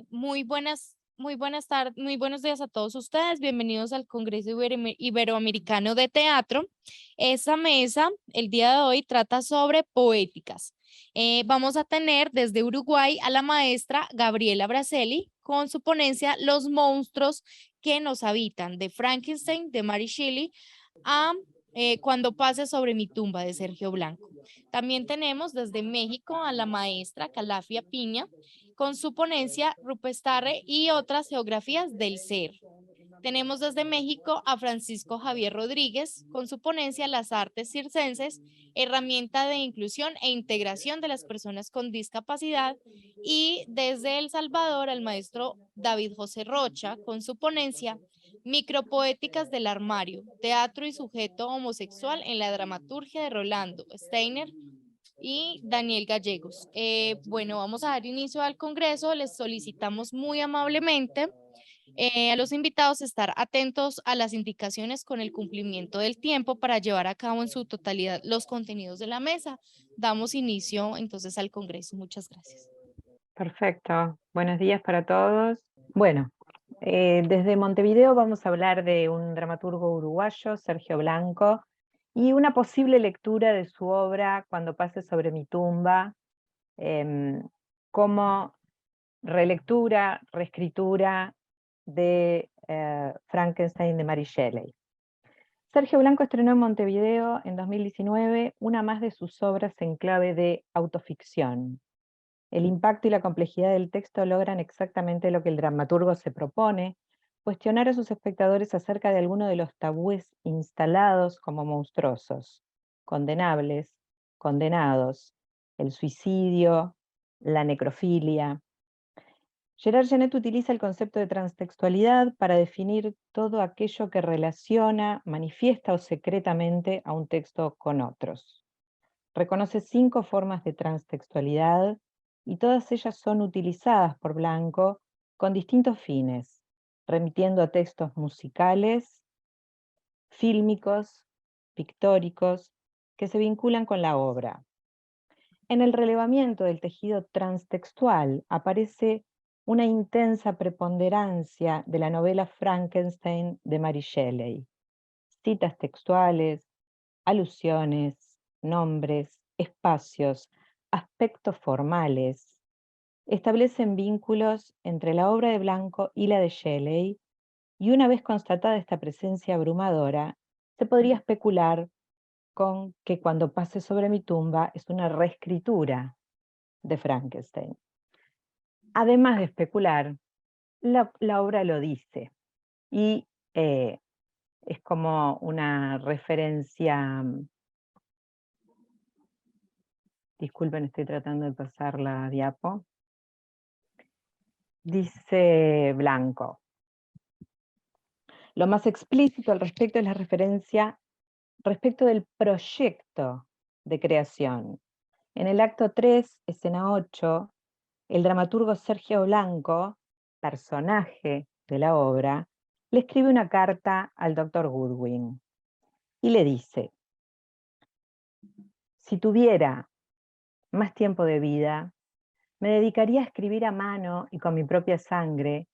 Muy buenas tardes, muy buenos días a todos ustedes. Bienvenidos al Congreso Iberoamericano de Teatro. Esta mesa, el día de hoy, trata sobre poéticas. Vamos a tener desde Uruguay a la maestra Gabriela Braceli con su ponencia Los monstruos que nos habitan, de Frankenstein, de Mary Shelley, a Cuando pase sobre mi tumba, de Sergio Blanco. También tenemos desde México a la maestra Calafia Piña con su ponencia Rupestarre y otras geografías del ser. Tenemos desde México a Francisco Javier Rodríguez con su ponencia Las artes circenses, herramienta de inclusión e integración de las personas con discapacidad. Y desde El Salvador al maestro David José Rocha con su ponencia Micropoéticas del armario, teatro y sujeto homosexual en la dramaturgia, de Rolando Steiner y Daniel Gallegos. Bueno, vamos a dar inicio al Congreso. Les solicitamos muy amablemente a los invitados estar atentos a las indicaciones con el cumplimiento del tiempo para llevar a cabo en su totalidad los contenidos de la mesa. Damos inicio entonces al Congreso. Muchas gracias. Perfecto. Buenos días para todos. Bueno, desde Montevideo vamos a hablar de un dramaturgo uruguayo, Sergio Blanco, y una posible lectura de su obra Cuando pase sobre mi tumba, como relectura, reescritura de Frankenstein de Mary Shelley. Sergio Blanco estrenó en Montevideo en 2019 una más de sus obras en clave de autoficción. El impacto y la complejidad del texto logran exactamente lo que el dramaturgo se propone: cuestionar a sus espectadores acerca de alguno de los tabúes instalados como monstruosos, condenables, condenados, el suicidio, la necrofilia. Gerard Genet utiliza el concepto de transtextualidad para definir todo aquello que relaciona, manifiesta o secretamente a un texto con otros. Reconoce 5 formas de transtextualidad y todas ellas son utilizadas por Blanco con distintos fines, remitiendo a textos musicales, fílmicos, pictóricos, que se vinculan con la obra. En el relevamiento del tejido transtextual aparece una intensa preponderancia de la novela Frankenstein de Mary Shelley. Citas textuales, alusiones, nombres, espacios, aspectos formales, establecen vínculos entre la obra de Blanco y la de Shelley, y una vez constatada esta presencia abrumadora, se podría especular con que Cuando pase sobre mi tumba es una reescritura de Frankenstein. Además de especular, la obra lo dice, y es como una referencia. Disculpen, estoy tratando de pasar la diapo. Dice Blanco: lo más explícito al respecto es la referencia respecto del proyecto de creación. En el acto 3, escena 8, el dramaturgo Sergio Blanco, personaje de la obra, le escribe una carta al doctor Goodwin y le dice: si tuviera más tiempo de vida, me dedicaría a escribir a mano y con mi propia sangre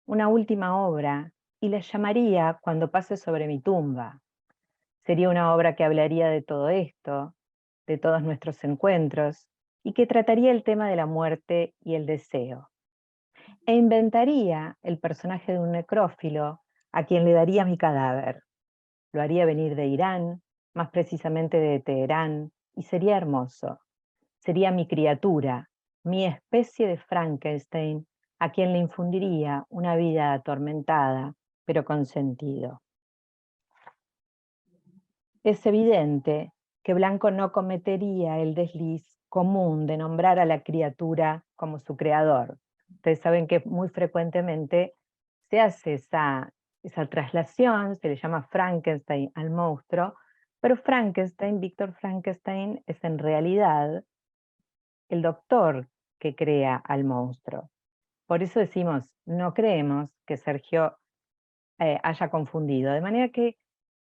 una última obra, y la llamaría Cuando pase sobre mi tumba. Sería una obra que hablaría de todo esto, de todos nuestros encuentros, y que trataría el tema de la muerte y el deseo. E inventaría el personaje de un necrófilo a quien le daría mi cadáver. Lo haría venir de Irán, más precisamente de Teherán, y sería hermoso. Sería mi criatura, mi especie de Frankenstein, a quien le infundiría una vida atormentada, pero con sentido. Es evidente que Blanco no cometería el desliz común de nombrar a la criatura como su creador. Ustedes saben que muy frecuentemente se hace esa traslación, se le llama Frankenstein al monstruo, pero Frankenstein, Víctor Frankenstein, es en realidad el doctor que crea al monstruo. Por eso decimos, no creemos que Sergio haya confundido. De manera que,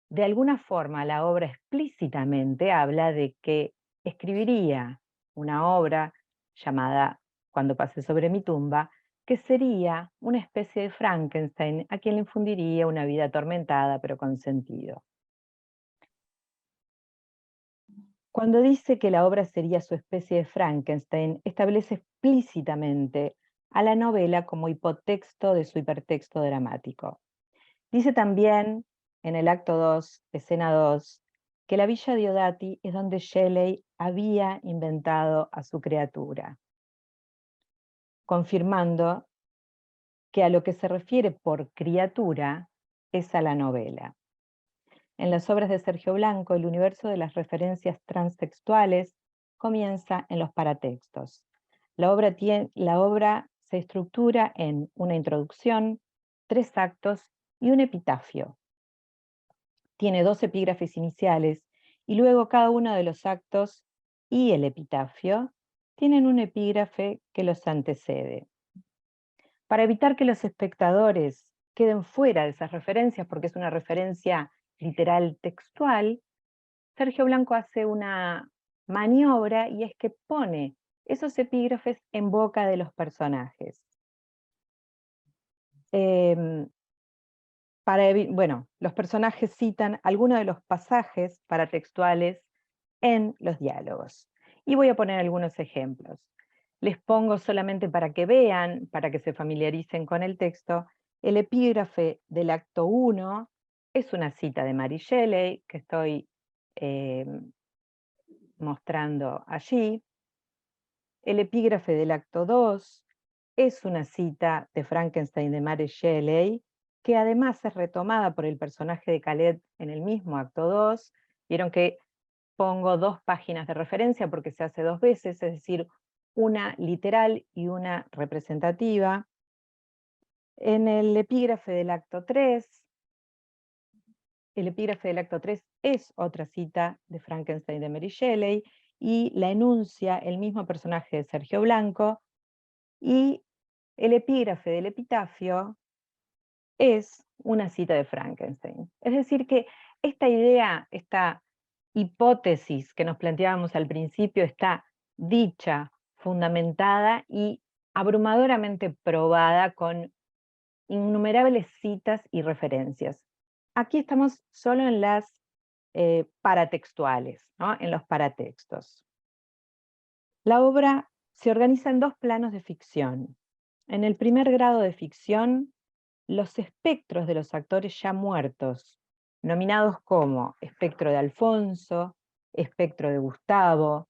de alguna forma, la obra explícitamente habla de que escribiría una obra llamada Cuando pase sobre mi tumba, que sería una especie de Frankenstein a quien le infundiría una vida atormentada pero con sentido. Cuando dice que la obra sería su especie de Frankenstein, establece explícitamente a la novela como hipotexto de su hipertexto dramático. Dice también en el acto 2, escena 2, que la villa Diodati es donde Shelley había inventado a su criatura, confirmando que a lo que se refiere por criatura es a la novela. En las obras de Sergio Blanco, el universo de las referencias transtextuales comienza en los paratextos. La obra se estructura en una introducción, 3 actos y un epitafio. Tiene 2 epígrafes iniciales y luego cada uno de los actos y el epitafio tienen un epígrafe que los antecede. Para evitar que los espectadores queden fuera de esas referencias, porque es una referencia literal textual, Sergio Blanco hace una maniobra y es que pone esos epígrafes en boca de los personajes. Bueno, los personajes citan algunos de los pasajes paratextuales en los diálogos. Y voy a poner algunos ejemplos. Les pongo solamente para que vean, para que se familiaricen con el texto, el epígrafe del acto 1 es una cita de Mary Shelley, que estoy mostrando allí. El epígrafe del acto 2 es una cita de Frankenstein de Mary Shelley, que además es retomada por el personaje de Khaled en el mismo acto 2. Vieron que pongo 2 páginas de referencia porque se hace 2 veces, es decir, una literal y una representativa. En el epígrafe del acto 3, el epígrafe del acto 3 es otra cita de Frankenstein de Mary Shelley y la enuncia el mismo personaje de Sergio Blanco, y el epígrafe del epitafio es una cita de Frankenstein. Es decir que esta idea, esta hipótesis que nos planteábamos al principio está dicha, fundamentada y abrumadoramente probada con innumerables citas y referencias. Aquí estamos solo en las paratextuales, ¿no? En los paratextos. La obra se organiza en 2 planos de ficción. En el primer grado de ficción, los espectros de los actores ya muertos, nominados como espectro de Alfonso, espectro de Gustavo,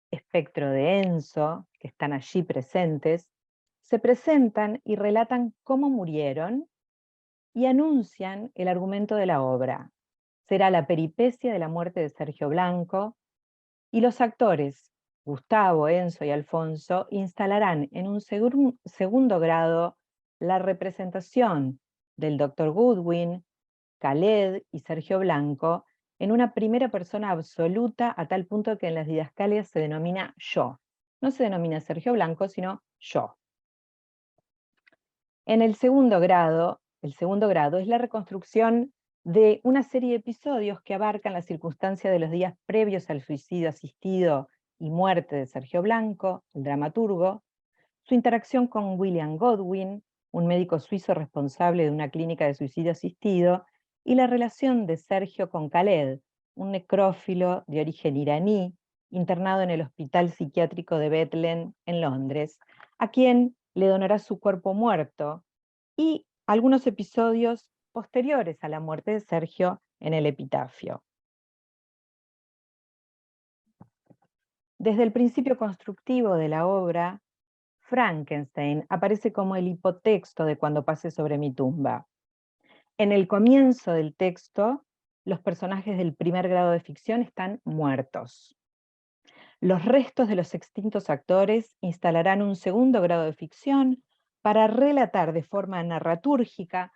espectro de Enzo, que están allí presentes, se presentan y relatan cómo murieron y anuncian el argumento de la obra. Será la peripecia de la muerte de Sergio Blanco, y los actores, Gustavo, Enzo y Alfonso, instalarán en un segundo grado la representación del Dr. Goodwin, Khaled y Sergio Blanco en una primera persona absoluta, a tal punto que en las didascalias se denomina yo. No se denomina Sergio Blanco, sino yo. En el segundo grado es la reconstrucción de una serie de episodios que abarcan las circunstancias de los días previos al suicidio asistido y muerte de Sergio Blanco, el dramaturgo, su interacción con William Godwin, un médico suizo responsable de una clínica de suicidio asistido, y la relación de Sergio con Khaled, un necrófilo de origen iraní, internado en el Hospital Psiquiátrico de Bethlehem, en Londres, a quien le donará su cuerpo muerto, y algunos episodios posteriores a la muerte de Sergio en el epitafio. Desde el principio constructivo de la obra, Frankenstein aparece como el hipotexto de Cuando pase sobre mi tumba. En el comienzo del texto, los personajes del primer grado de ficción están muertos. Los restos de los extintos actores instalarán un segundo grado de ficción para relatar de forma narratúrgica,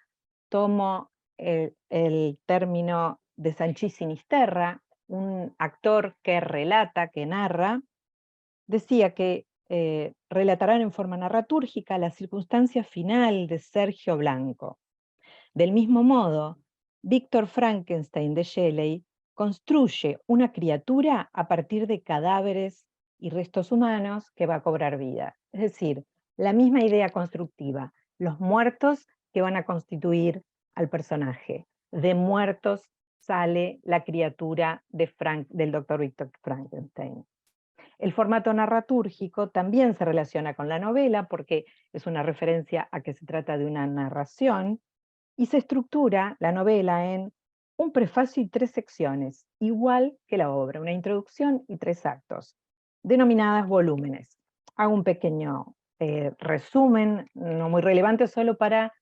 tomo el término de Sanchís Sinisterra, un actor que relata, que narra, decía que relatarán en forma narratúrgica la circunstancia final de Sergio Blanco. Del mismo modo, Víctor Frankenstein de Shelley construye una criatura a partir de cadáveres y restos humanos que va a cobrar vida. Es decir, la misma idea constructiva, los muertos que van a constituir al personaje. De muertos sale la criatura del Dr. Victor Frankenstein. El formato narratúrgico también se relaciona con la novela porque es una referencia a que se trata de una narración y se estructura la novela en un prefacio y 3 secciones, igual que la obra, una introducción y 3 actos, denominadas volúmenes. Hago un pequeño resumen, no muy relevante, solo para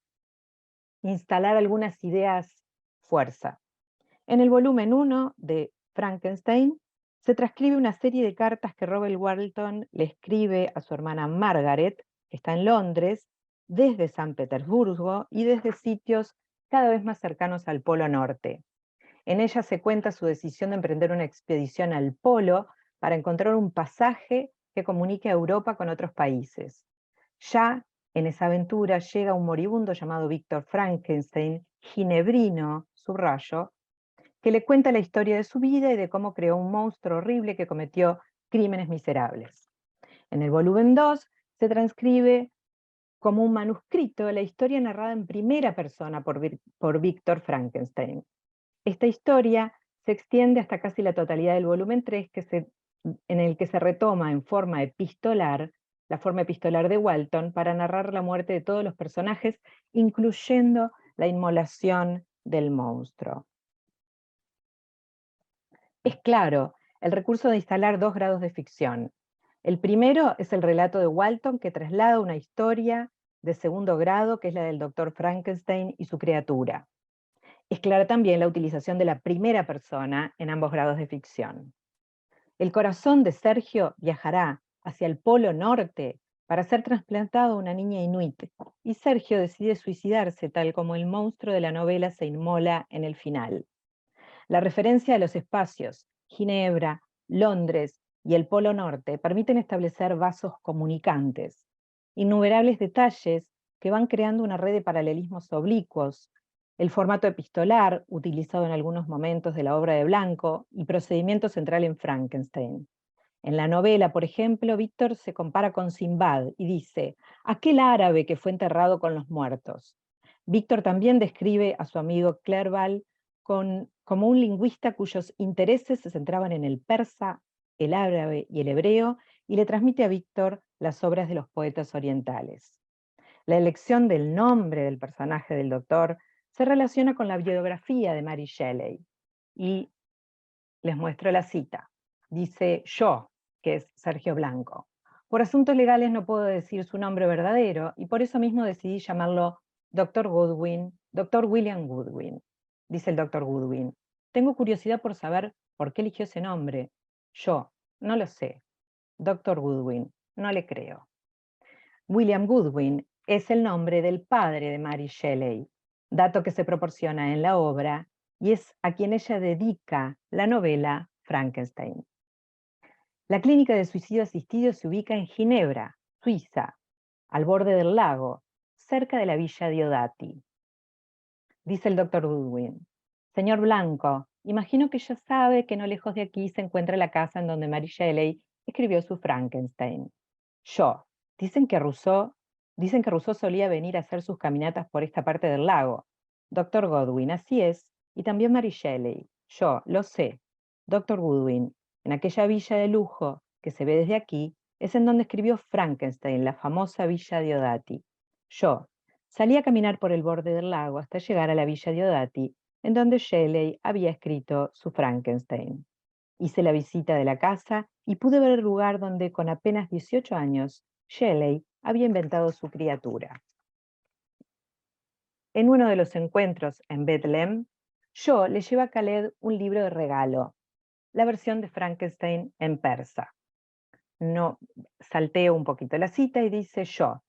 instalar algunas ideas fuerza. En el volumen 1 de Frankenstein se transcribe una serie de cartas que Robert Walton le escribe a su hermana Margaret, que está en Londres, desde San Petersburgo y desde sitios cada vez más cercanos al Polo Norte. En ella se cuenta su decisión de emprender una expedición al Polo para encontrar un pasaje que comunique a Europa con otros países. Ya en esa aventura llega un moribundo llamado Victor Frankenstein, ginebrino, subrayo, que le cuenta la historia de su vida y de cómo creó un monstruo horrible que cometió crímenes miserables. En el volumen 2 se transcribe como un manuscrito la historia narrada en primera persona por Victor Frankenstein. Esta historia se extiende hasta casi la totalidad del volumen 3, en el que se retoma en forma epistolar, la forma epistolar de Walton, para narrar la muerte de todos los personajes, incluyendo la inmolación del monstruo. Es claro el recurso de instalar 2 grados de ficción. El primero es el relato de Walton, que traslada una historia de segundo grado, que es la del Dr. Frankenstein y su criatura. Es clara también la utilización de la primera persona en ambos grados de ficción. El corazón de Sergio viajará hacia el Polo Norte para ser trasplantado a una niña inuit, y Sergio decide suicidarse tal como el monstruo de la novela se inmola en el final. La referencia a los espacios, Ginebra, Londres y el Polo Norte permiten establecer vasos comunicantes, innumerables detalles que van creando una red de paralelismos oblicuos, el formato epistolar, utilizado en algunos momentos de la obra de Blanco, y procedimiento central en Frankenstein. En la novela, por ejemplo, Víctor se compara con Simbad y dice, aquel árabe que fue enterrado con los muertos. Víctor también describe a su amigo Clerval como un lingüista cuyos intereses se centraban en el persa, el árabe y el hebreo, y le transmite a Víctor las obras de los poetas orientales. La elección del nombre del personaje del doctor se relaciona con la biografía de Mary Shelley. Y les muestro la cita. Dice yo, que es Sergio Blanco. Por asuntos legales no puedo decir su nombre verdadero y por eso mismo decidí llamarlo Dr. Goodwin, Dr. William Goodwin. Dice el Dr. Goodwin. Tengo curiosidad por saber por qué eligió ese nombre. Yo, no lo sé. Dr. Goodwin, no le creo. William Goodwin es el nombre del padre de Mary Shelley, dato que se proporciona en la obra y es a quien ella dedica la novela Frankenstein. La clínica de suicidio asistido se ubica en Ginebra, Suiza, al borde del lago, cerca de la villa Diodati. Dice el Dr. Goodwin, señor Blanco, imagino que ya sabe que no lejos de aquí se encuentra la casa en donde Mary Shelley escribió su Frankenstein. Yo, dicen que Rousseau solía venir a hacer sus caminatas por esta parte del lago. Dr. Goodwin, así es, y también Mary Shelley. Yo, lo sé. Dr. Goodwin, en aquella villa de lujo que se ve desde aquí, es en donde escribió Frankenstein, la famosa villa Diodati. Yo, salí a caminar por el borde del lago hasta llegar a la villa Diodati, en donde Shelley había escrito su Frankenstein. Hice la visita de la casa y pude ver el lugar donde, con apenas 18 años, Shelley había inventado su criatura. En uno de los encuentros en Bethlehem, yo le llevo a Khaled un libro de regalo, la versión de Frankenstein en persa. No, salteo un poquito la cita y dice yo,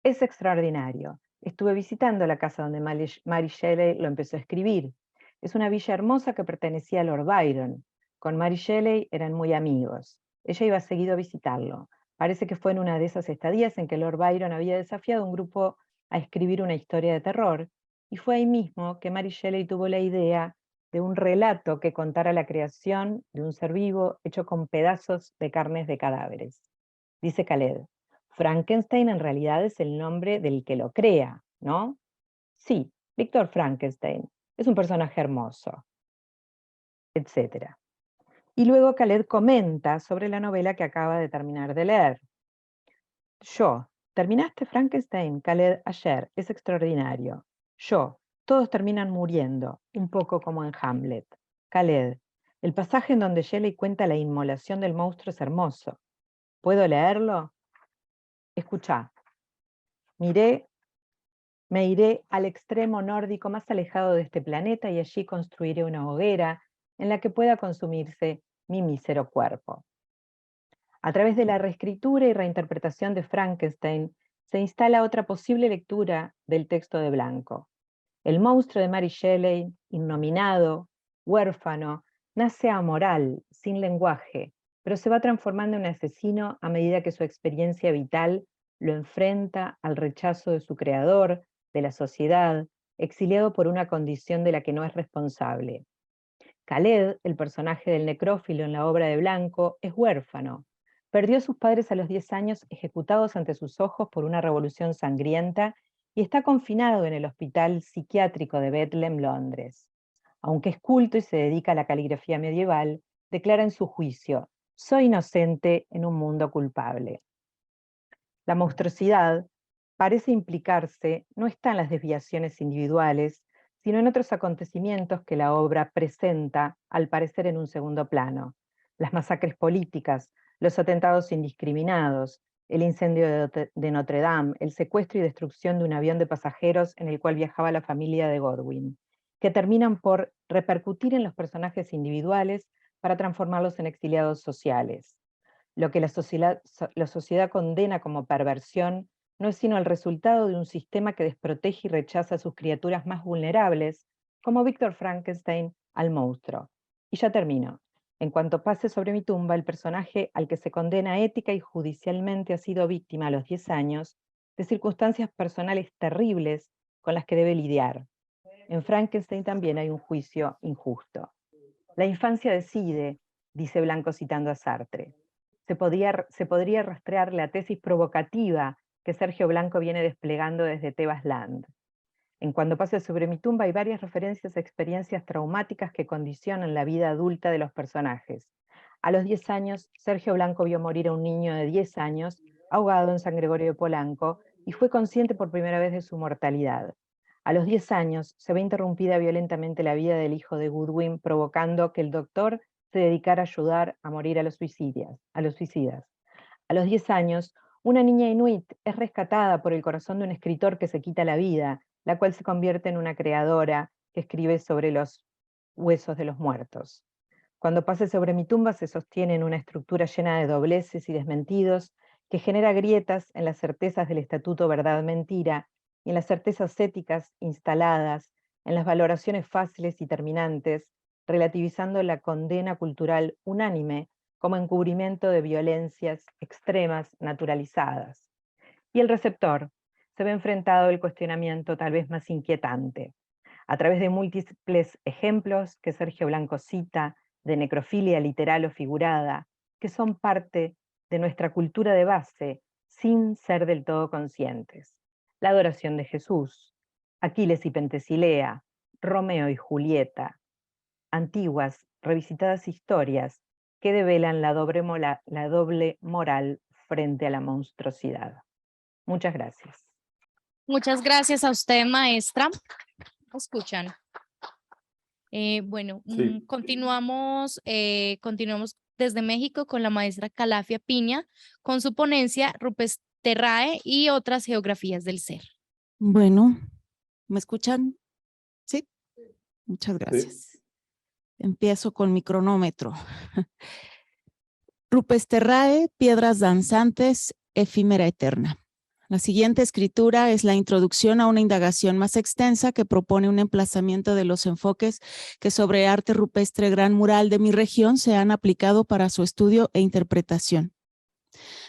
es extraordinario. Estuve visitando la casa donde Mary Shelley lo empezó a escribir. Es una villa hermosa que pertenecía a Lord Byron. Con Mary Shelley eran muy amigos. Ella iba seguido a visitarlo. Parece que fue en una de esas estadías en que Lord Byron había desafiado a un grupo a escribir una historia de terror, y fue ahí mismo que Mary Shelley tuvo la idea de un relato que contara la creación de un ser vivo hecho con pedazos de carnes de cadáveres. Dice Khaled, Frankenstein en realidad es el nombre del que lo crea, ¿no? Sí, Víctor Frankenstein es un personaje hermoso, etc. Y luego Khaled comenta sobre la novela que acaba de terminar de leer. Yo, ¿terminaste Frankenstein? Khaled, ayer, es extraordinario. Yo, todos terminan muriendo, un poco como en Hamlet. Khaled, el pasaje en donde Shelley cuenta la inmolación del monstruo es hermoso. ¿Puedo leerlo? Escuchá. Me iré al extremo nórdico más alejado de este planeta y allí construiré una hoguera en la que pueda consumirse mi mísero cuerpo. A través de la reescritura y reinterpretación de Frankenstein, se instala otra posible lectura del texto de Blanco. El monstruo de Mary Shelley, innominado, huérfano, nace amoral, sin lenguaje, pero se va transformando en un asesino a medida que su experiencia vital lo enfrenta al rechazo de su creador, de la sociedad, exiliado por una condición de la que no es responsable. Khaled, el personaje del necrófilo en la obra de Blanco, es huérfano. Perdió a sus padres a los 10 años ejecutados ante sus ojos por una revolución sangrienta y está confinado en el hospital psiquiátrico de Bethlehem, Londres. Aunque es culto y se dedica a la caligrafía medieval, declara en su juicio: soy inocente en un mundo culpable. La monstruosidad parece implicarse no está en las desviaciones individuales, sino en otros acontecimientos que la obra presenta, al parecer en un segundo plano. Las masacres políticas, los atentados indiscriminados, el incendio de Notre Dame, el secuestro y destrucción de un avión de pasajeros en el cual viajaba la familia de Godwin, que terminan por repercutir en los personajes individuales para transformarlos en exiliados sociales. Lo que la sociedad condena como perversión no es sino el resultado de un sistema que desprotege y rechaza a sus criaturas más vulnerables, como Víctor Frankenstein al monstruo. Y ya termino. En cuanto pase sobre mi tumba, el personaje al que se condena ética y judicialmente ha sido víctima a los 10 años de circunstancias personales terribles con las que debe lidiar. En Frankenstein también hay un juicio injusto. La infancia decide, dice Blanco citando a Sartre. Se podría rastrear la tesis provocativa que Sergio Blanco viene desplegando desde Tebas Land. En Cuando pase sobre mi tumba hay varias referencias a experiencias traumáticas que condicionan la vida adulta de los personajes. A los 10 años, Sergio Blanco vio morir a un niño de 10 años ahogado en San Gregorio de Polanco y fue consciente por primera vez de su mortalidad. A los 10 años se ve interrumpida violentamente la vida del hijo de Goodwin, provocando que el doctor se dedicara a ayudar a morir a los suicidas. A los 10 años, una niña inuit es rescatada por el corazón de un escritor que se quita la vida, la cual se convierte en una creadora que escribe sobre los huesos de los muertos. Cuando pase sobre mi tumba se sostiene en una estructura llena de dobleces y desmentidos que genera grietas en las certezas del estatuto verdad-mentira y en las certezas éticas instaladas, en las valoraciones fáciles y terminantes, relativizando la condena cultural unánime como encubrimiento de violencias extremas naturalizadas. Y el receptor se ve enfrentado al cuestionamiento tal vez más inquietante. A través de múltiples ejemplos que Sergio Blanco cita, de necrofilia literal o figurada, que son parte de nuestra cultura de base, sin ser del todo conscientes. La adoración de Jesús, Aquiles y Pentesilea, Romeo y Julieta, antiguas, revisitadas historias que develan la doble moral frente a la monstruosidad. Muchas gracias. Muchas gracias a usted, maestra. Escuchan. Bueno, Sí. continuamos desde México con la maestra Calafia Piña, con su ponencia Rupesterrae y otras geografías del ser. Bueno, ¿me escuchan? Sí, muchas gracias. Sí. Empiezo con mi cronómetro. Rupesterrae, piedras danzantes, efímera eterna. La siguiente escritura es la introducción a una indagación más extensa que propone un emplazamiento de los enfoques que sobre arte rupestre gran mural de mi región se han aplicado para su estudio e interpretación.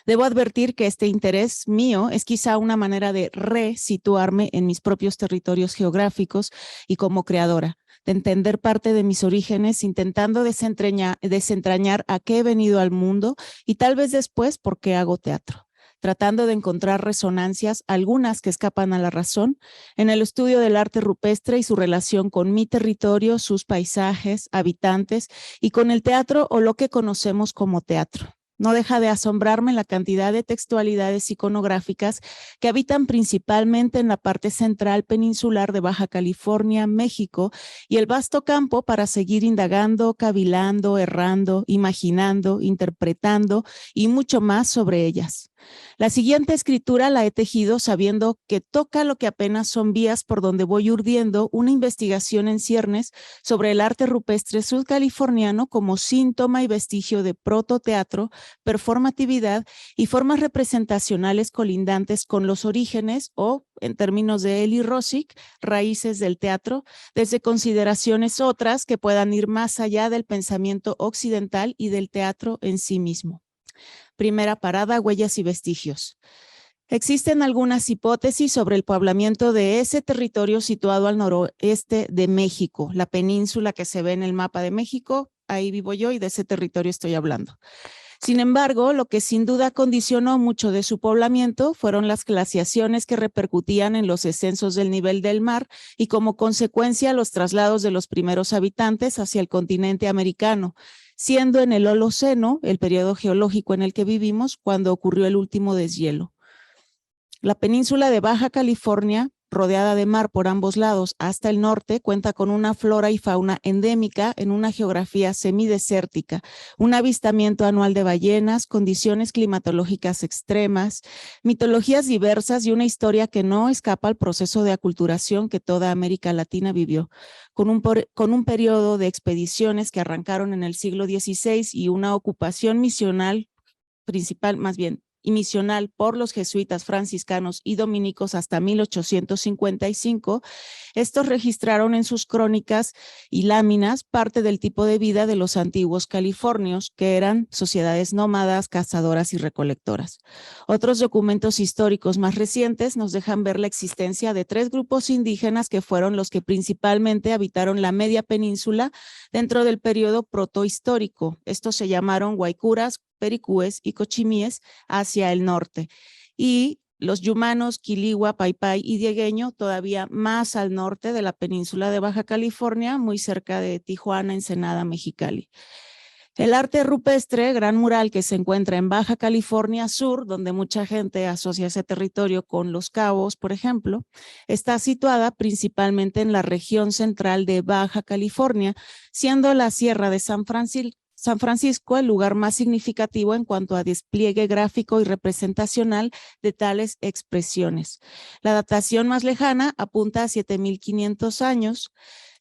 Debo advertir que este interés mío es quizá una manera de resituarme en mis propios territorios geográficos y como creadora, de entender parte de mis orígenes, intentando desentrañar a qué he venido al mundo y tal vez después por qué hago teatro. tratando de encontrar resonancias, algunas que escapan a la razón, en el estudio del arte rupestre y su relación con mi territorio, sus paisajes, habitantes y con el teatro o lo que conocemos como teatro. No deja de asombrarme la cantidad de textualidades iconográficas que habitan principalmente en la parte central peninsular de Baja California, México, y el vasto campo para seguir indagando, cavilando, errando, imaginando, interpretando y mucho más sobre ellas. La siguiente escritura la he tejido sabiendo que toca lo que apenas son vías por donde voy urdiendo una investigación en ciernes sobre el arte rupestre sudcaliforniano como síntoma y vestigio de prototeatro, performatividad y formas representacionales colindantes con los orígenes o, en términos de Eli Rosick, raíces del teatro, desde consideraciones otras que puedan ir más allá del pensamiento occidental y del teatro en sí mismo. Primera parada, huellas y vestigios. Existen algunas hipótesis sobre el poblamiento de ese territorio situado al noroeste de México, la península que se ve en el mapa de México, ahí vivo yo y de ese territorio estoy hablando. Sin embargo, lo que sin duda condicionó mucho de su poblamiento fueron las glaciaciones que repercutían en los descensos del nivel del mar y como consecuencia los traslados de los primeros habitantes hacia el continente americano, siendo en el Holoceno, el periodo geológico en el que vivimos, cuando ocurrió el último deshielo. La península de Baja California, rodeada de mar por ambos lados hasta el norte, cuenta con una flora y fauna endémica en una geografía semidesértica, un avistamiento anual de ballenas, condiciones climatológicas extremas, mitologías diversas y una historia que no escapa al proceso de aculturación que toda América Latina vivió, con un periodo de expediciones que arrancaron en el siglo XVI y una ocupación misional principal, más bien, y misional por los jesuitas franciscanos y dominicos hasta 1855, estos registraron en sus crónicas y láminas parte del tipo de vida de los antiguos californios, que eran sociedades nómadas, cazadoras y recolectoras. Otros documentos históricos más recientes nos dejan ver la existencia de 3 grupos indígenas que fueron los que principalmente habitaron la media península dentro del periodo protohistórico. Estos se llamaron guaycuras, pericúes y cochimíes hacia el norte, y los yumanos, quiligua, paypay y diegueño todavía más al norte de la península de Baja California, muy cerca de Tijuana, Ensenada, Mexicali. El arte rupestre, gran mural que se encuentra en Baja California Sur, donde mucha gente asocia ese territorio con Los Cabos, por ejemplo, está situada principalmente en la región central de Baja California, siendo la Sierra de San Francisco el lugar más significativo en cuanto a despliegue gráfico y representacional de tales expresiones. La datación más lejana apunta a 7.500 años,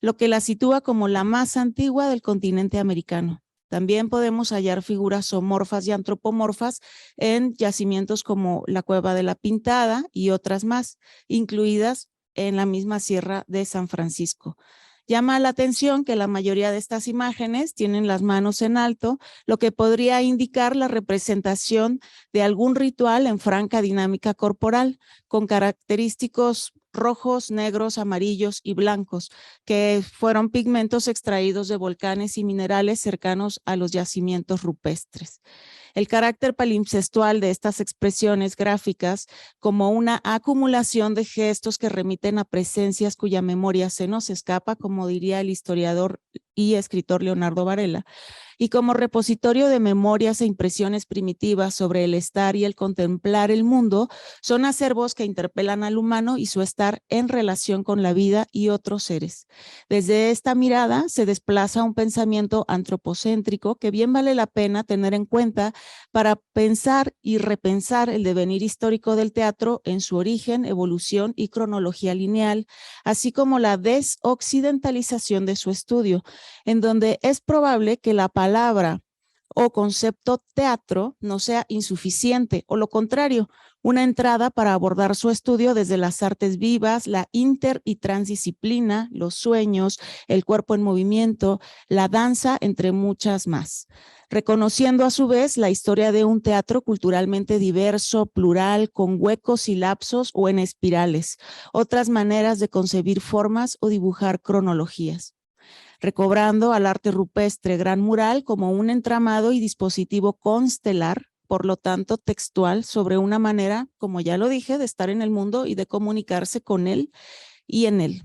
lo que la sitúa como la más antigua del continente americano. También podemos hallar figuras zoomorfas y antropomorfas en yacimientos como la Cueva de la Pintada y otras más, incluidas en la misma Sierra de San Francisco. Llama la atención que la mayoría de estas imágenes tienen las manos en alto, lo que podría indicar la representación de algún ritual en franca dinámica corporal, con característicos rojos, negros, amarillos y blancos, que fueron pigmentos extraídos de volcanes y minerales cercanos a los yacimientos rupestres. El carácter palimpsestual de estas expresiones gráficas, como una acumulación de gestos que remiten a presencias cuya memoria se nos escapa, como diría el historiador y escritor Leonardo Varela, y como repositorio de memorias e impresiones primitivas sobre el estar y el contemplar el mundo, son acervos que interpelan al humano y su estar en relación con la vida y otros seres. Desde esta mirada se desplaza un pensamiento antropocéntrico que bien vale la pena tener en cuenta para pensar y repensar el devenir histórico del teatro en su origen, evolución y cronología lineal, así como la desoccidentalización de su estudio, en donde es probable que la palabra o concepto teatro no sea insuficiente, o lo contrario, una entrada para abordar su estudio desde las artes vivas, la inter y transdisciplina, los sueños, el cuerpo en movimiento, la danza, entre muchas más. Reconociendo a su vez la historia de un teatro culturalmente diverso, plural, con huecos y lapsos o en espirales, otras maneras de concebir formas o dibujar cronologías. Recobrando al arte rupestre gran mural como un entramado y dispositivo constelar, por lo tanto textual, sobre una manera, como ya lo dije, de estar en el mundo y de comunicarse con él y en él.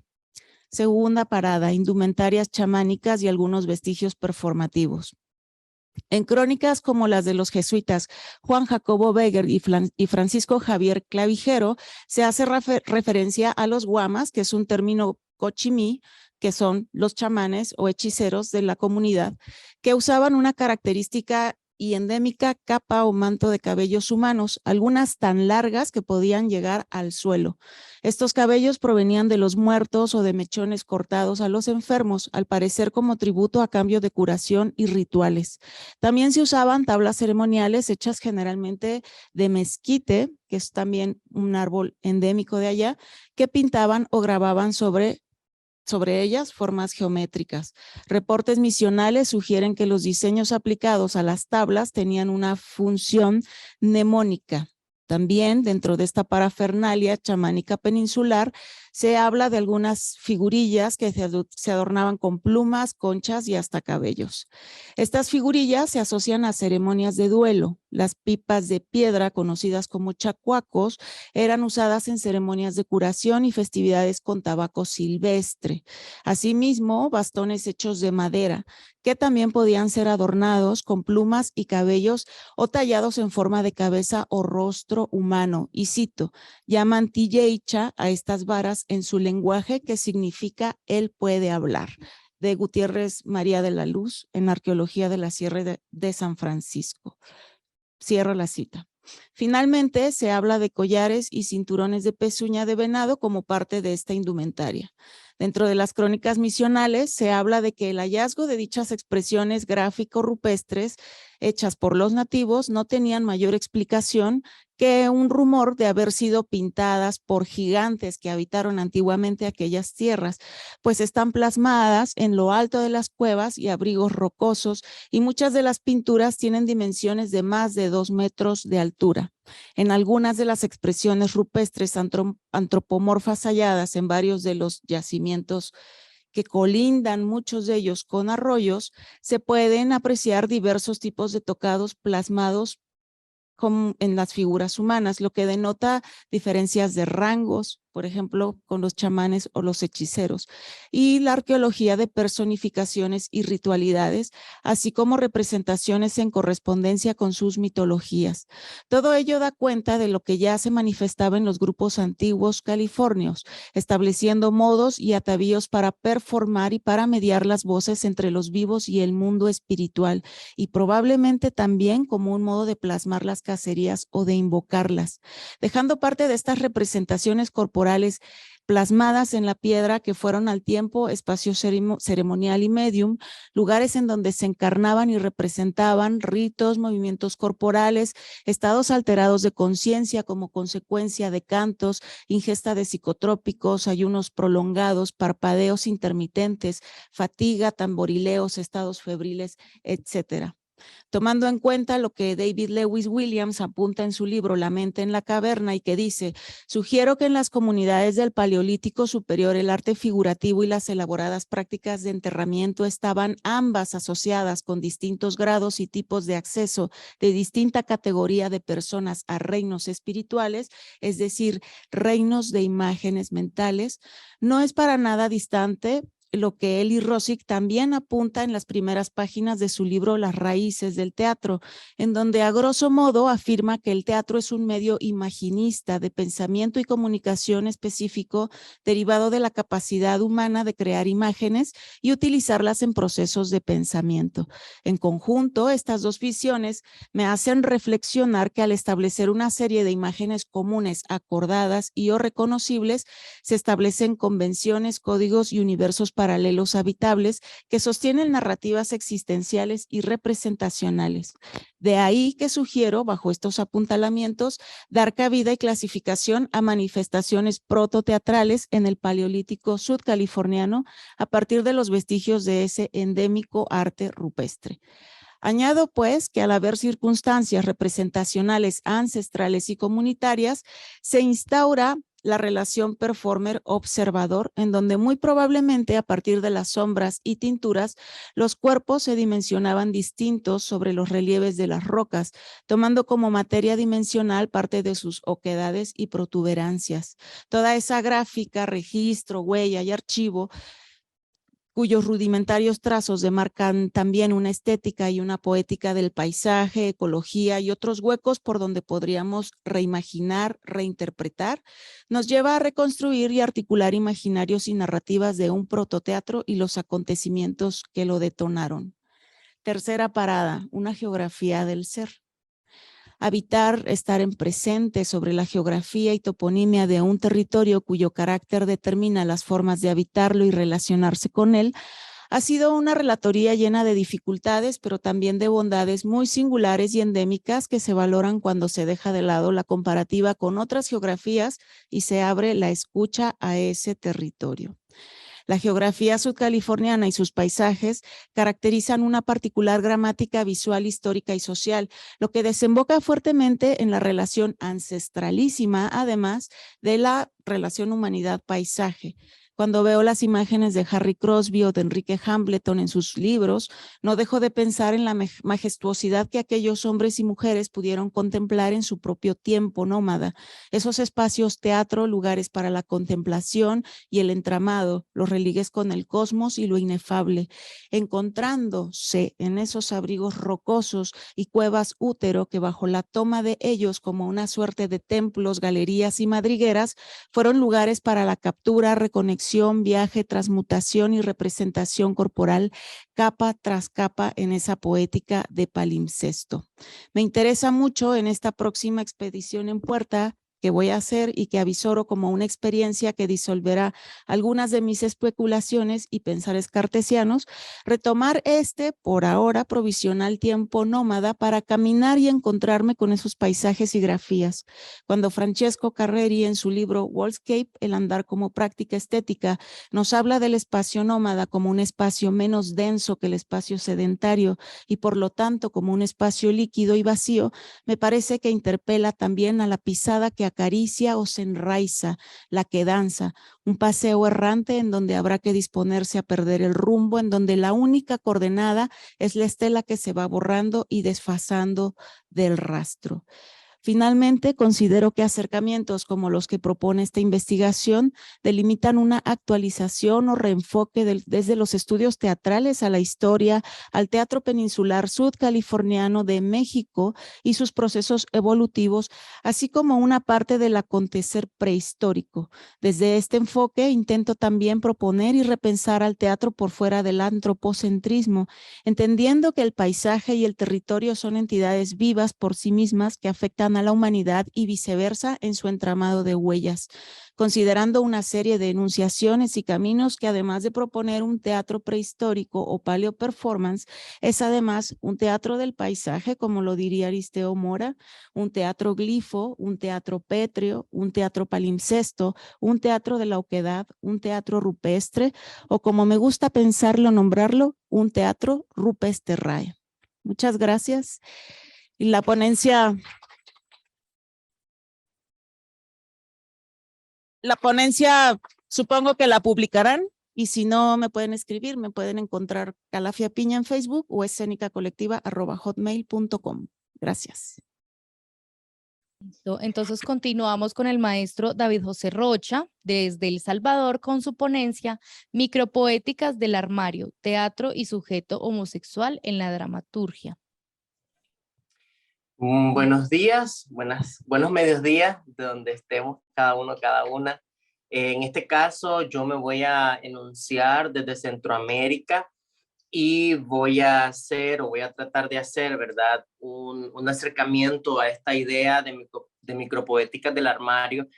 Segunda parada, indumentarias chamánicas y algunos vestigios performativos. En crónicas como las de los jesuitas Juan Jacobo Beger y Francisco Javier Clavijero, se hace referencia a los guamas, que es un término cochimí, que son los chamanes o hechiceros de la comunidad, que usaban una característica y endémica capa o manto de cabellos humanos, algunas tan largas que podían llegar al suelo. Estos cabellos provenían de los muertos o de mechones cortados a los enfermos, al parecer como tributo a cambio de curación y rituales. También se usaban tablas ceremoniales hechas generalmente de mezquite, que es también un árbol endémico de allá, que pintaban o grababan sobre ellas formas geométricas. Reportes misionales sugieren que los diseños aplicados a las tablas tenían una función mnemónica. También dentro de esta parafernalia chamánica peninsular se habla de algunas figurillas que se adornaban con plumas, conchas y hasta cabellos. Estas figurillas se asocian a ceremonias de duelo. Las pipas de piedra, conocidas como chacuacos, eran usadas en ceremonias de curación y festividades con tabaco silvestre. Asimismo, bastones hechos de madera, que también podían ser adornados con plumas y cabellos o tallados en forma de cabeza o rostro humano. Y cito, llaman tiyeicha a estas varas en su lenguaje, que significa él puede hablar, de Gutiérrez María de la Luz, en Arqueología de la Sierra de San Francisco. Cierro la cita. Finalmente, se habla de collares y cinturones de pezuña de venado como parte de esta indumentaria. Dentro de las crónicas misionales se habla de que el hallazgo de dichas expresiones gráfico-rupestres hechas por los nativos no tenían mayor explicación que un rumor de haber sido pintadas por gigantes que habitaron antiguamente aquellas tierras, pues están plasmadas en lo alto de las cuevas y abrigos rocosos, y muchas de las pinturas tienen dimensiones de más de 2 metros de altura. En algunas de las expresiones rupestres antropomorfas halladas en varios de los yacimientos que colindan, muchos de ellos con arroyos, se pueden apreciar diversos tipos de tocados plasmados en las figuras humanas, lo que denota diferencias de rangos, por ejemplo, con los chamanes o los hechiceros, y la arqueología de personificaciones y ritualidades, así como representaciones en correspondencia con sus mitologías. Todo ello da cuenta de lo que ya se manifestaba en los grupos antiguos californios, estableciendo modos y atavíos para performar y para mediar las voces entre los vivos y el mundo espiritual, y probablemente también como un modo de plasmar las cacerías o de invocarlas, dejando parte de estas representaciones corporales plasmadas en la piedra, que fueron al tiempo espacio ceremonial y medium, lugares en donde se encarnaban y representaban ritos, movimientos corporales, estados alterados de conciencia como consecuencia de cantos, ingesta de psicotrópicos, ayunos prolongados, parpadeos intermitentes, fatiga, tamborileos, estados febriles, etcétera. Tomando en cuenta lo que David Lewis Williams apunta en su libro La mente en la caverna, y que dice: sugiero que en las comunidades del Paleolítico Superior el arte figurativo y las elaboradas prácticas de enterramiento estaban ambas asociadas con distintos grados y tipos de acceso de distinta categoría de personas a reinos espirituales, es decir, reinos de imágenes mentales. No es para nada distante lo que Eli Rosick también apunta en las primeras páginas de su libro Las raíces del teatro, en donde a grosso modo afirma que el teatro es un medio imaginista de pensamiento y comunicación específico derivado de la capacidad humana de crear imágenes y utilizarlas en procesos de pensamiento. En conjunto, estas dos visiones me hacen reflexionar que al establecer una serie de imágenes comunes, acordadas y o reconocibles, se establecen convenciones, códigos y universos paralelos habitables que sostienen narrativas existenciales y representacionales. De ahí que sugiero, bajo estos apuntalamientos, dar cabida y clasificación a manifestaciones prototeatrales en el Paleolítico sudcaliforniano a partir de los vestigios de ese endémico arte rupestre. Añado, pues, que al haber circunstancias representacionales ancestrales y comunitarias, se instaura la relación performer-observador, en donde muy probablemente a partir de las sombras y tinturas, los cuerpos se dimensionaban distintos sobre los relieves de las rocas, tomando como materia dimensional parte de sus oquedades y protuberancias. Toda esa gráfica, registro, huella y archivo, cuyos rudimentarios trazos demarcan también una estética y una poética del paisaje, ecología y otros huecos por donde podríamos reimaginar, reinterpretar, nos lleva a reconstruir y articular imaginarios y narrativas de un prototeatro y los acontecimientos que lo detonaron. Tercera parada, una geografía del ser. Habitar, estar en presente sobre la geografía y toponimia de un territorio cuyo carácter determina las formas de habitarlo y relacionarse con él, ha sido una relatoría llena de dificultades, pero también de bondades muy singulares y endémicas que se valoran cuando se deja de lado la comparativa con otras geografías y se abre la escucha a ese territorio. La geografía sudcaliforniana y sus paisajes caracterizan una particular gramática visual, histórica y social, lo que desemboca fuertemente en la relación ancestralísima, además de la relación humanidad-paisaje. Cuando veo las imágenes de Harry Crosby o de Enrique Hambleton en sus libros, no dejo de pensar en la majestuosidad que aquellos hombres y mujeres pudieron contemplar en su propio tiempo nómada. Esos espacios teatro, lugares para la contemplación y el entramado, los religues con el cosmos y lo inefable, encontrándose en esos abrigos rocosos y cuevas útero que bajo la toma de ellos como una suerte de templos, galerías y madrigueras, fueron lugares para la captura, reconexión, viaje, transmutación y representación corporal, capa tras capa en esa poética de palimpsesto. Me interesa mucho en esta próxima expedición en puerta que voy a hacer y que avisoro como una experiencia que disolverá algunas de mis especulaciones y pensares cartesianos, retomar este, por ahora, provisional tiempo nómada para caminar y encontrarme con esos paisajes y grafías. Cuando Francesco Carreri, en su libro Wallscape, el andar como práctica estética, nos habla del espacio nómada como un espacio menos denso que el espacio sedentario y por lo tanto como un espacio líquido y vacío, me parece que interpela también a la pisada que acaricia o se enraiza, la que danza, un paseo errante en donde habrá que disponerse a perder el rumbo, en donde la única coordenada es la estela que se va borrando y desfasando del rastro. Finalmente, considero que acercamientos como los que propone esta investigación delimitan una actualización o reenfoque desde los estudios teatrales a la historia, al teatro peninsular sudcaliforniano de México y sus procesos evolutivos, así como una parte del acontecer prehistórico. Desde este enfoque intento también proponer y repensar al teatro por fuera del antropocentrismo, entendiendo que el paisaje y el territorio son entidades vivas por sí mismas que afectan a la humanidad y viceversa en su entramado de huellas, considerando una serie de enunciaciones y caminos que además de proponer un teatro prehistórico o paleoperformance, es además un teatro del paisaje, como lo diría Aristeo Mora, un teatro glifo, un teatro pétreo, un teatro palimpsesto, un teatro de la oquedad, un teatro rupestre, o como me gusta pensarlo, nombrarlo, un teatro rupesterrae. Muchas gracias. Y la ponencia supongo que la publicarán y si no me pueden escribir, me pueden encontrar Calafia Piña en Facebook o escenicacolectiva@hotmail.com. Gracias. Listo. Entonces continuamos con el maestro David José Rocha desde El Salvador con su ponencia Micropoéticas del armario, teatro y sujeto homosexual en la dramaturgia. Buenos días, buenos mediodías, de donde estemos cada uno, cada una. En este caso, yo me voy a enunciar desde Centroamérica y voy a tratar de hacer, ¿verdad? Un acercamiento a esta idea de micropoéticas del armario,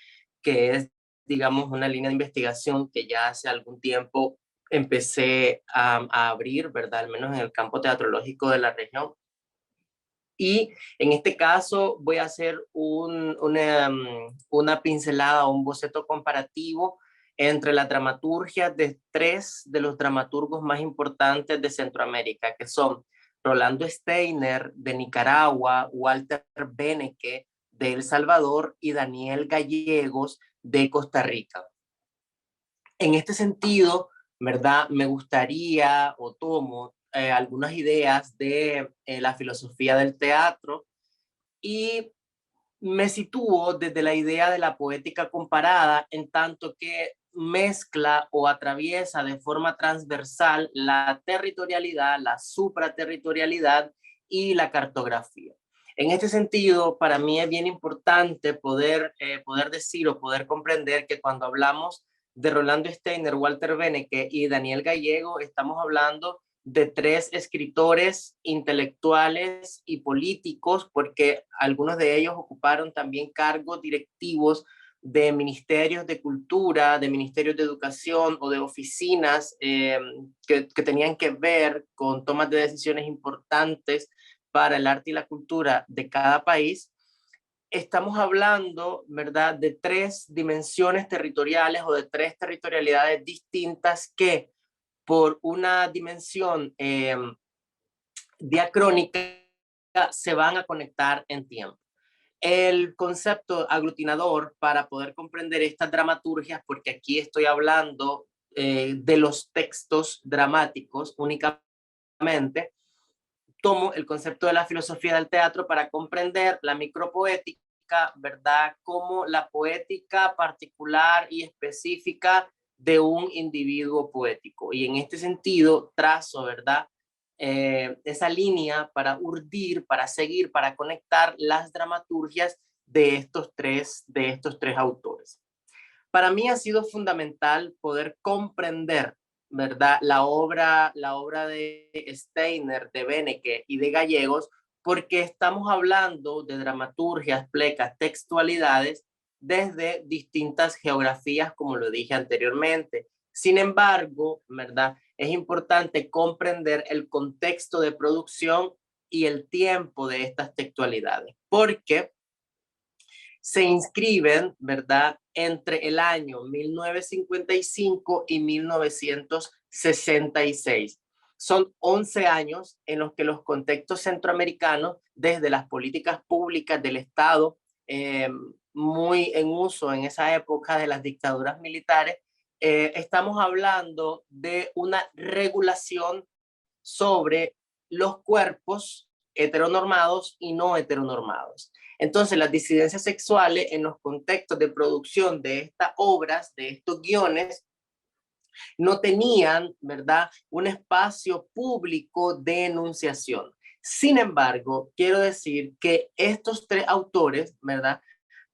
que es, digamos, una línea de investigación que ya hace algún tiempo empecé a abrir, ¿verdad? Al menos en el campo teatrológico de la región. Y en este caso voy a hacer una pincelada, un boceto comparativo entre la dramaturgia de tres de los dramaturgos más importantes de Centroamérica, que son Rolando Steiner de Nicaragua, Walter Beneke de El Salvador y Daniel Gallegos de Costa Rica. En este sentido, ¿verdad? Me gustaría o tomo algunas ideas de la filosofía del teatro y me sitúo desde la idea de la poética comparada, en tanto que mezcla o atraviesa de forma transversal la territorialidad, la supraterritorialidad y la cartografía. En este sentido, para mí es bien importante poder decir o poder comprender que cuando hablamos de Rolando Steiner, Walter Benecke y Daniel Gallego, estamos hablando de tres escritores intelectuales y políticos, porque algunos de ellos ocuparon también cargos directivos de ministerios de cultura, de ministerios de educación o de oficinas que tenían que ver con tomas de decisiones importantes para el arte y la cultura de cada país. Estamos hablando, ¿verdad?, de tres dimensiones territoriales o de tres territorialidades distintas que por una dimensión diacrónica se van a conectar en tiempo. El concepto aglutinador para poder comprender estas dramaturgias, porque aquí estoy hablando de los textos dramáticos únicamente, tomo el concepto de la filosofía del teatro para comprender la micropoética, ¿verdad? Como la poética particular y específica de un individuo poético. Y en este sentido trazo, ¿verdad? Esa línea para urdir, para seguir, para conectar las dramaturgias de estos tres autores. Para mí ha sido fundamental poder comprender, ¿verdad?, la obra de Steiner, de Benecke y de Gallegos, porque estamos hablando de dramaturgias, plecas, textualidades desde distintas geografías, como lo dije anteriormente. Sin embargo, ¿verdad?, es importante comprender el contexto de producción y el tiempo de estas textualidades, porque se inscriben, ¿verdad?, entre el año 1955 y 1966. Son 11 años en los que los contextos centroamericanos, desde las políticas públicas del Estado, muy en uso en esa época de las dictaduras militares, estamos hablando de una regulación sobre los cuerpos heteronormados y no heteronormados. Entonces, las disidencias sexuales en los contextos de producción de estas obras, de estos guiones, no tenían, ¿verdad?, un espacio público de enunciación. Sin embargo, quiero decir que estos tres autores, ¿verdad?,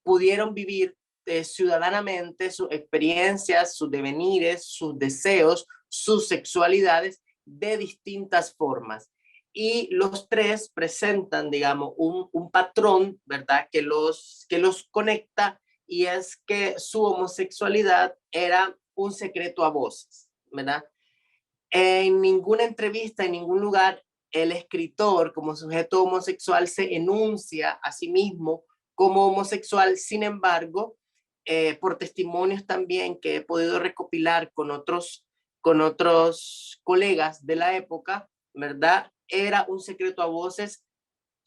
pudieron vivir ciudadanamente sus experiencias, sus devenires, sus deseos, sus sexualidades de distintas formas. Y los tres presentan, digamos, un patrón, ¿verdad?, que los conecta, y es que su homosexualidad era un secreto a voces, ¿verdad? En ninguna entrevista, en ningún lugar, el escritor como sujeto homosexual se enuncia a sí mismo como homosexual. Sin embargo, por testimonios también que he podido recopilar con otros colegas de la época, ¿verdad?, era un secreto a voces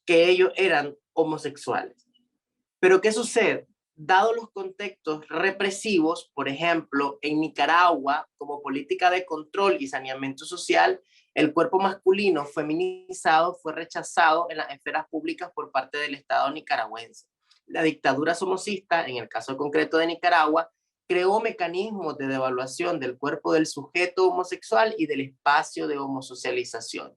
que ellos eran homosexuales. Pero ¿qué sucede? Dado los contextos represivos, por ejemplo, en Nicaragua, como política de control y saneamiento social, el cuerpo masculino feminizado fue rechazado en las esferas públicas por parte del Estado nicaragüense. La dictadura somocista, en el caso concreto de Nicaragua, creó mecanismos de devaluación del cuerpo del sujeto homosexual y del espacio de homosocialización.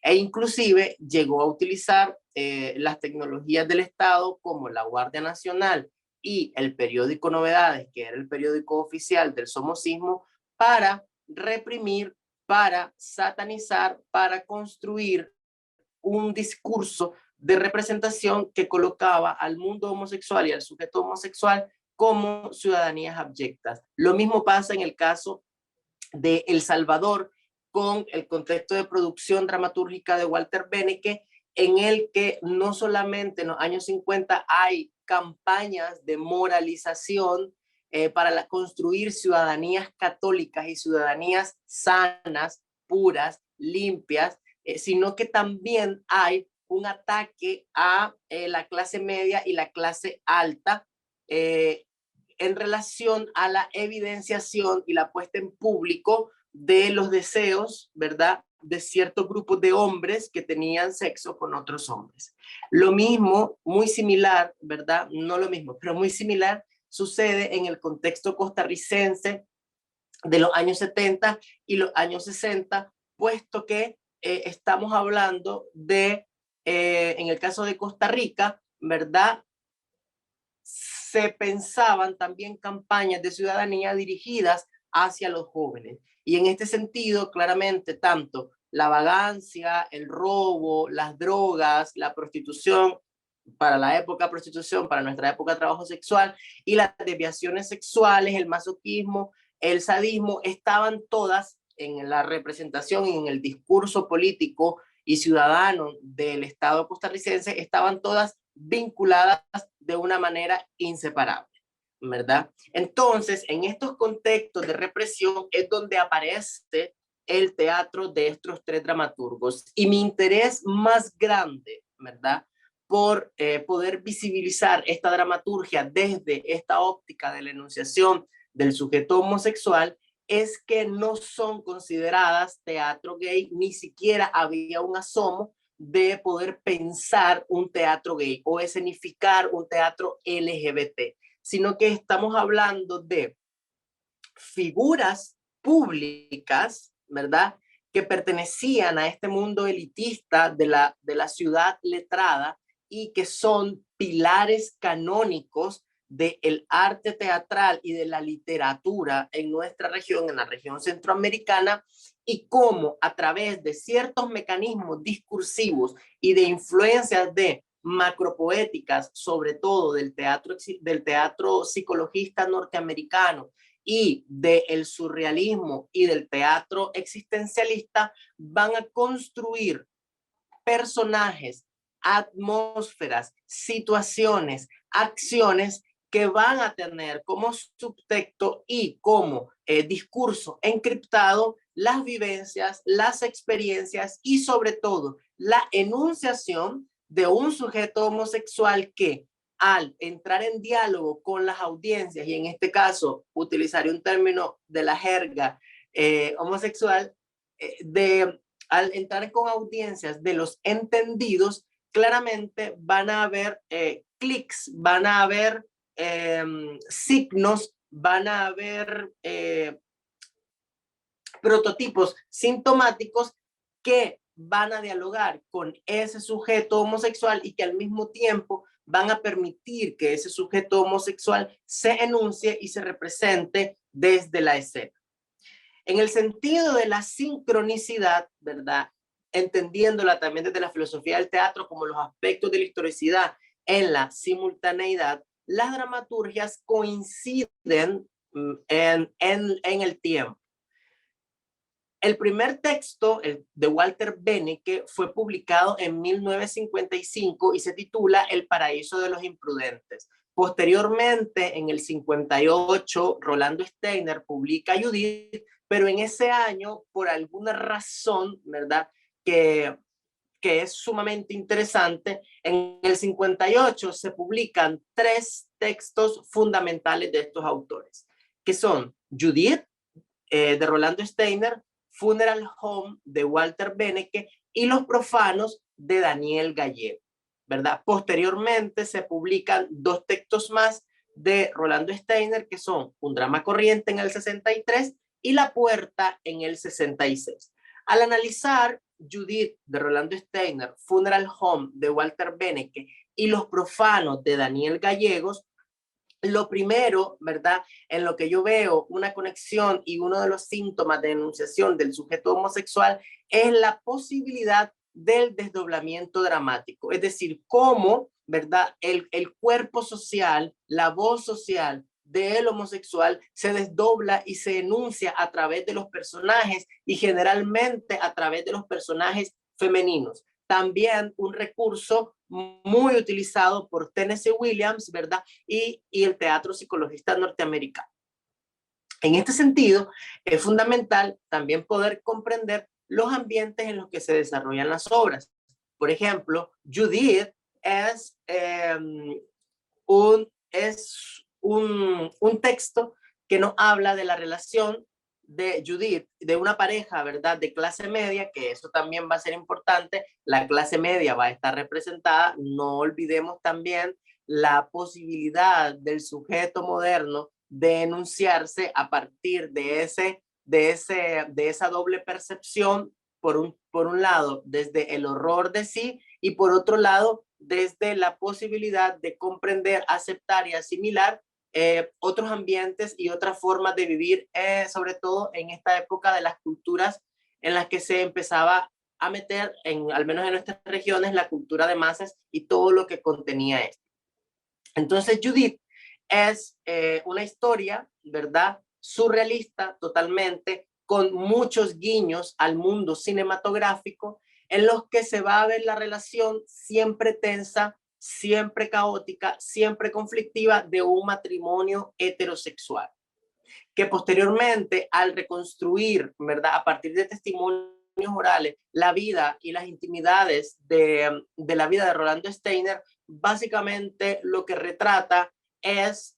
E inclusive llegó a utilizar las tecnologías del Estado como la Guardia Nacional y el periódico Novedades, que era el periódico oficial del somocismo, para reprimir, para satanizar, para construir un discurso de representación que colocaba al mundo homosexual y al sujeto homosexual como ciudadanías abyectas. Lo mismo pasa en el caso de El Salvador, con el contexto de producción dramatúrgica de Walter Benecke, en el que no solamente en los años 50 hay campañas de moralización para construir ciudadanías católicas y ciudadanías sanas, puras, limpias, sino que también hay un ataque a la clase media y la clase alta, en relación a la evidenciación y la puesta en público de los deseos, ¿verdad?, de ciertos grupos de hombres que tenían sexo con otros hombres. Lo mismo, muy similar, ¿verdad? No lo mismo, pero muy similar sucede en el contexto costarricense de los años 70 y los años 60, puesto que estamos hablando de, en el caso de Costa Rica, ¿verdad?, se pensaban también campañas de ciudadanía dirigidas hacia los jóvenes. Y en este sentido, claramente, tanto la vagancia, el robo, las drogas, la prostitución, para la época prostitución, para nuestra época trabajo sexual, y las desviaciones sexuales, el masoquismo, el sadismo, estaban todas en la representación y en el discurso político y ciudadano del Estado costarricense, estaban todas vinculadas de una manera inseparable, ¿verdad? Entonces, en estos contextos de represión es donde aparece el teatro de estos tres dramaturgos. Y mi interés más grande, ¿verdad?, por poder visibilizar esta dramaturgia desde esta óptica de la enunciación del sujeto homosexual, es que no son consideradas teatro gay, ni siquiera había un asomo de poder pensar un teatro gay o escenificar un teatro LGBT, sino que estamos hablando de figuras públicas, ¿verdad?, que pertenecían a este mundo elitista de la ciudad letrada y que son pilares canónicos del arte teatral y de la literatura en nuestra región, en la región centroamericana, y cómo a través de ciertos mecanismos discursivos y de influencias de macropoéticas, sobre todo del teatro psicologista norteamericano y del surrealismo y del teatro existencialista, van a construir personajes, atmósferas, situaciones, acciones que van a tener como subtexto y como discurso encriptado las vivencias, las experiencias y sobre todo la enunciación de un sujeto homosexual que al entrar en diálogo con las audiencias, y en este caso utilizaré un término de la jerga homosexual, al entrar con audiencias de los entendidos, claramente van a haber clics, van a haber signos, van a haber prototipos sintomáticos que van a dialogar con ese sujeto homosexual y que al mismo tiempo van a permitir que ese sujeto homosexual se enuncie y se represente desde la escena. En el sentido de la sincronicidad, ¿verdad?, entendiéndola también desde la filosofía del teatro como los aspectos de la historicidad en la simultaneidad, las dramaturgias coinciden en el tiempo. El primer texto, el de Walter Benecke, fue publicado en 1955 y se titula El paraíso de los imprudentes. Posteriormente, en el 58, Rolando Steiner publica Judith, pero en ese año, por alguna razón, ¿verdad?, que es sumamente interesante, en el 58 se publican tres textos fundamentales de estos autores, que son Judith, de Rolando Steiner, Funeral Home, de Walter Benecke, y Los profanos, de Daniel Gallego, ¿verdad? Posteriormente se publican dos textos más de Rolando Steiner, que son Un drama corriente en el 63 y La puerta en el 66. Al analizar Judith, de Rolando Steiner, Funeral Home, de Walter Benecke, y Los profanos, de Daniel Gallegos, lo primero, ¿verdad?, en lo que yo veo una conexión y uno de los síntomas de enunciación del sujeto homosexual es la posibilidad del desdoblamiento dramático. Es decir, cómo, ¿verdad?, el cuerpo social, la voz social del homosexual se desdobla y se enuncia a través de los personajes y generalmente a través de los personajes femeninos. También un recurso muy utilizado por Tennessee Williams, ¿verdad?, y el teatro psicologista norteamericano. En este sentido, es fundamental también poder comprender los ambientes en los que se desarrollan las obras. Por ejemplo, Judith es un texto que nos habla de la relación de Judith, de una pareja, ¿verdad?, de clase media, que eso también va a ser importante. La clase media va a estar representada. No olvidemos también la posibilidad del sujeto moderno de enunciarse a partir de esa doble percepción, por un lado, desde el horror de sí, y por otro lado, desde la posibilidad de comprender, aceptar y asimilar otros ambientes y otras formas de vivir, sobre todo en esta época de las culturas en las que se empezaba a meter, al menos en nuestras regiones, la cultura de masas y todo lo que contenía esto. Entonces Judith es una historia, ¿verdad?, surrealista totalmente, con muchos guiños al mundo cinematográfico, en los que se va a ver la relación siempre tensa, siempre caótica, siempre conflictiva de un matrimonio heterosexual, que posteriormente, al reconstruir, ¿verdad?, a partir de testimonios orales, la vida y las intimidades de la vida de Rolando Steiner, básicamente lo que retrata es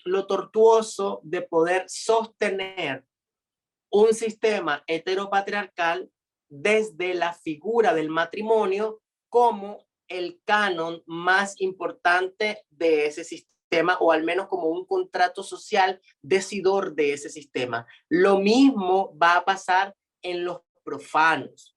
lo tortuoso de poder sostener un sistema heteropatriarcal desde la figura del matrimonio como el canon más importante de ese sistema, o al menos como un contrato social decidor de ese sistema. Lo mismo va a pasar en los profanos,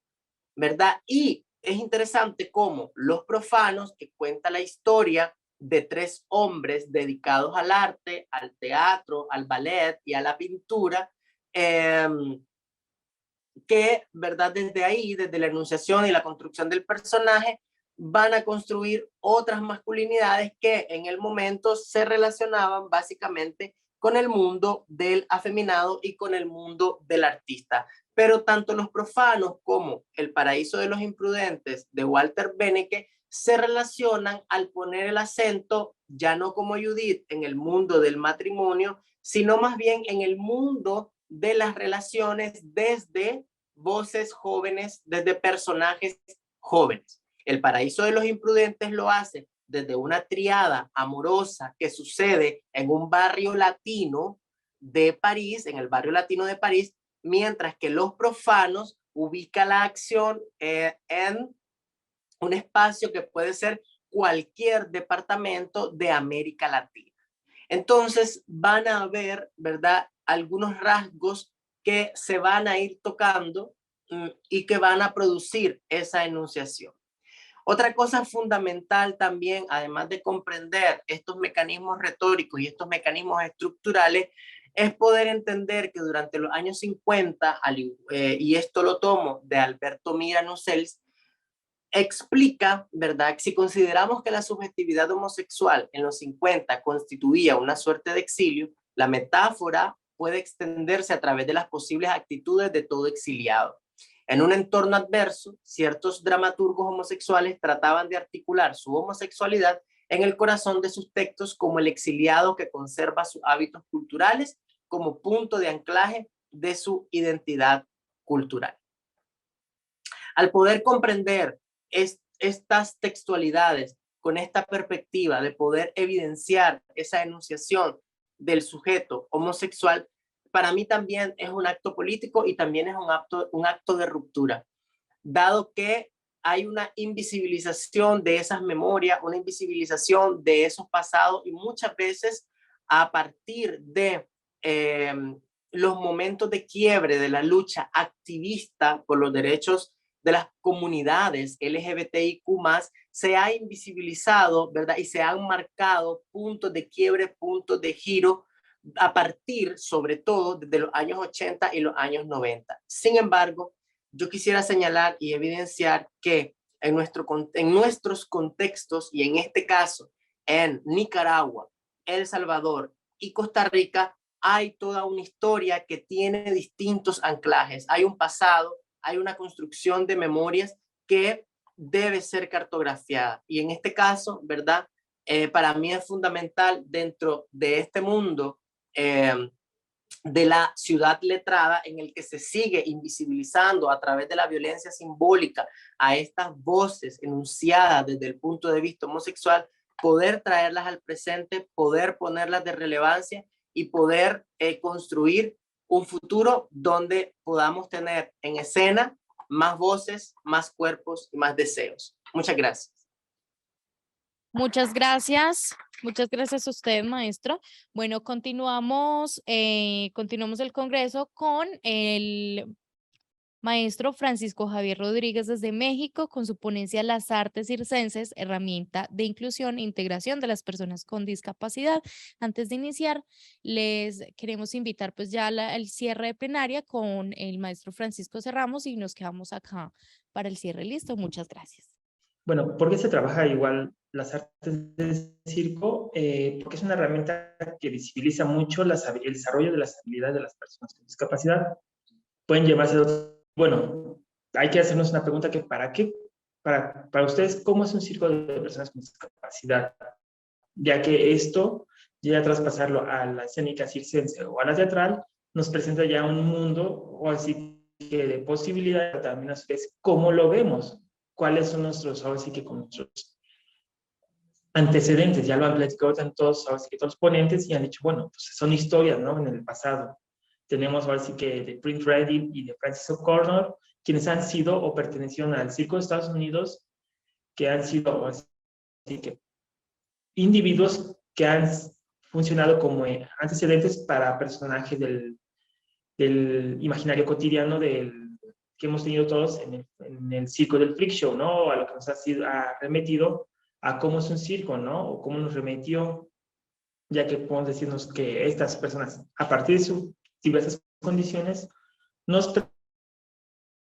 ¿verdad? Y es interesante cómo los profanos, que cuenta la historia de 3 hombres dedicados al arte, al teatro, al ballet y a la pintura, que, ¿verdad?, desde ahí, desde la enunciación y la construcción del personaje, van a construir otras masculinidades que en el momento se relacionaban básicamente con el mundo del afeminado y con el mundo del artista. Pero tanto los profanos como El paraíso de los imprudentes de Walter Benecke se relacionan al poner el acento, ya no como Judith, en el mundo del matrimonio, sino más bien en el mundo de las relaciones desde voces jóvenes, desde personajes jóvenes. El paraíso de los imprudentes lo hace desde una triada amorosa que sucede en un barrio latino de París, en el barrio latino de París, mientras que Los profanos ubica la acción en un espacio que puede ser cualquier departamento de América Latina. Entonces van a haber, ¿verdad?, algunos rasgos que se van a ir tocando y que van a producir esa enunciación. Otra cosa fundamental también, además de comprender estos mecanismos retóricos y estos mecanismos estructurales, es poder entender que durante los años 50, y esto lo tomo de Alberto Mira Nussels, explica, ¿verdad?, si consideramos que la subjetividad homosexual en los 50 constituía una suerte de exilio, la metáfora puede extenderse a través de las posibles actitudes de todo exiliado. En un entorno adverso, ciertos dramaturgos homosexuales trataban de articular su homosexualidad en el corazón de sus textos como el exiliado que conserva sus hábitos culturales como punto de anclaje de su identidad cultural. Al poder comprender estas textualidades con esta perspectiva de poder evidenciar esa enunciación del sujeto homosexual, para mí también es un acto político y también es un acto de ruptura, dado que hay una invisibilización de esas memorias, una invisibilización de esos pasados, y muchas veces a partir de los momentos de quiebre de la lucha activista por los derechos de las comunidades LGBTIQ+, se ha invisibilizado, ¿verdad?, y se han marcado puntos de quiebre, puntos de giro, a partir, sobre todo, desde los años 80 y los años 90. Sin embargo, yo quisiera señalar y evidenciar que en nuestros contextos, y en este caso en Nicaragua, El Salvador y Costa Rica, hay toda una historia que tiene distintos anclajes. Hay un pasado, hay una construcción de memorias que debe ser cartografiada. Y en este caso, ¿verdad?, para mí es fundamental dentro de este mundo de la ciudad letrada, en el que se sigue invisibilizando a través de la violencia simbólica a estas voces enunciadas desde el punto de vista homosexual, poder traerlas al presente, poder ponerlas de relevancia y poder construir un futuro donde podamos tener en escena más voces, más cuerpos y más deseos. Muchas gracias. Muchas gracias. Muchas gracias a usted, maestro. Bueno, continuamos el Congreso con el maestro Francisco Javier Rodríguez desde México con su ponencia Las artes circenses, herramienta de inclusión e integración de las personas con discapacidad. Antes de iniciar, les queremos invitar pues ya al cierre de plenaria con el maestro Francisco Cerramos y nos quedamos acá para el cierre. Listo, muchas gracias. Bueno, ¿por qué se trabaja igual las artes del circo? Porque es una herramienta que visibiliza mucho el desarrollo de las habilidades de las personas con discapacidad. Pueden llevarse a otro. Bueno, hay que hacernos una pregunta que ¿para qué? Para ustedes, ¿cómo es un circo de personas con discapacidad? Ya que esto, ya traspasarlo a la escénica circense o a la teatral, nos presenta ya un mundo, o así que de posibilidades, también a su vez, ¿cómo lo vemos? ¿Cuáles son nuestros, ahora sí que con nuestros antecedentes? Ya lo han platicado todos, ahora sí que todos los ponentes y han dicho, bueno, pues son historias, ¿no? En el pasado. Tenemos ahora sí que de Prince Redding y de Francis O'Connor, quienes han sido o pertenecieron al Circo de Estados Unidos, que han sido así que individuos que han funcionado como antecedentes para personajes del imaginario cotidiano que hemos tenido todos en el circo del freak show, ¿no? A lo que nos ha remetido a cómo es un circo, ¿no? O cómo nos remitió, ya que podemos decirnos que estas personas, a partir de sus diversas condiciones, nos